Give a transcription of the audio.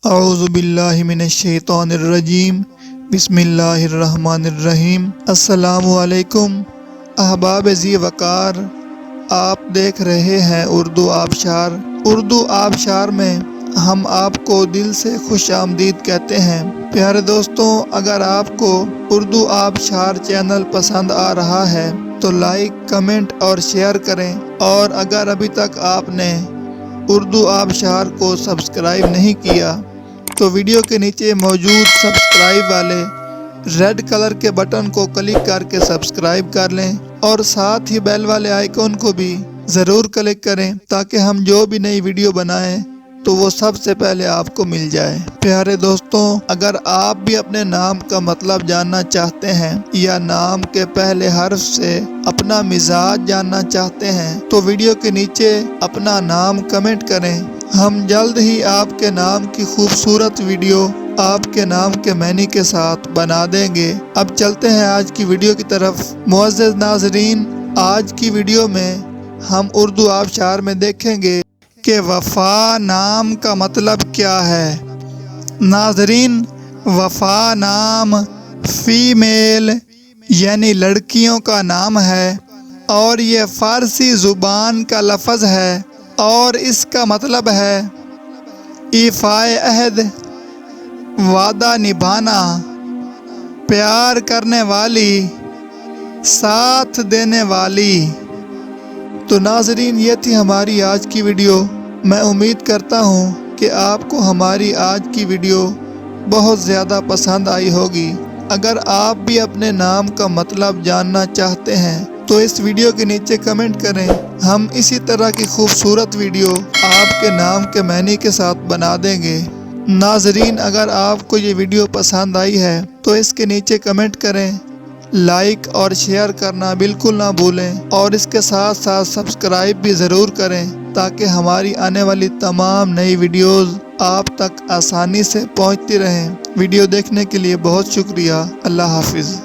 اعوذ باللہ من الشیطان الرجیم، بسم اللہ الرحمن الرحیم۔ السلام علیکم احباب ذی وقار، آپ دیکھ رہے ہیں اردو آبشار۔ اردو آبشار میں ہم آپ کو دل سے خوش آمدید کہتے ہیں۔ پیارے دوستوں، اگر آپ کو اردو آبشار چینل پسند آ رہا ہے تو لائک، کمنٹ اور شیئر کریں، اور اگر ابھی تک آپ نے اردو آبشار کو سبسکرائب نہیں کیا تو ویڈیو کے نیچے موجود سبسکرائب والے ریڈ کلر کے بٹن کو کلک کر کے سبسکرائب کر لیں، اور ساتھ ہی بیل والے آئیکن کو بھی ضرور کلک کریں تاکہ ہم جو بھی نئی ویڈیو بنائیں تو وہ سب سے پہلے آپ کو مل جائے۔ پیارے دوستوں، اگر آپ بھی اپنے نام کا مطلب جاننا چاہتے ہیں یا نام کے پہلے حرف سے اپنا مزاج جاننا چاہتے ہیں تو ویڈیو کے نیچے اپنا نام کمنٹ کریں۔ ہم جلد ہی آپ کے نام کی خوبصورت ویڈیو آپ کے نام کے معنی کے ساتھ بنا دیں گے۔ اب چلتے ہیں آج کی ویڈیو کی طرف۔ معزز ناظرین، آج کی ویڈیو میں ہم اردو آبشار میں دیکھیں گے کہ وفا نام کا مطلب کیا ہے۔ ناظرین، وفا نام فیمیل یعنی لڑکیوں کا نام ہے، اور یہ فارسی زبان کا لفظ ہے، اور اس کا مطلب ہے ایفائے عہد، وعدہ نبھانا، پیار کرنے والی، ساتھ دینے والی۔ تو ناظرین، یہ تھی ہماری آج کی ویڈیو۔ میں امید کرتا ہوں کہ آپ کو ہماری آج کی ویڈیو بہت زیادہ پسند آئی ہوگی۔ اگر آپ بھی اپنے نام کا مطلب جاننا چاہتے ہیں تو اس ویڈیو کے نیچے کمنٹ کریں۔ ہم اسی طرح کی خوبصورت ویڈیو آپ کے نام کے معنی کے ساتھ بنا دیں گے۔ ناظرین، اگر آپ کو یہ ویڈیو پسند آئی ہے تو اس کے نیچے کمنٹ کریں، لائک اور شیئر کرنا بالکل نہ بھولیں، اور اس کے ساتھ ساتھ سبسکرائب بھی ضرور کریں تاکہ ہماری آنے والی تمام نئی ویڈیوز آپ تک آسانی سے پہنچتی رہیں۔ ویڈیو دیکھنے کے لیے بہت شکریہ۔ اللہ حافظ۔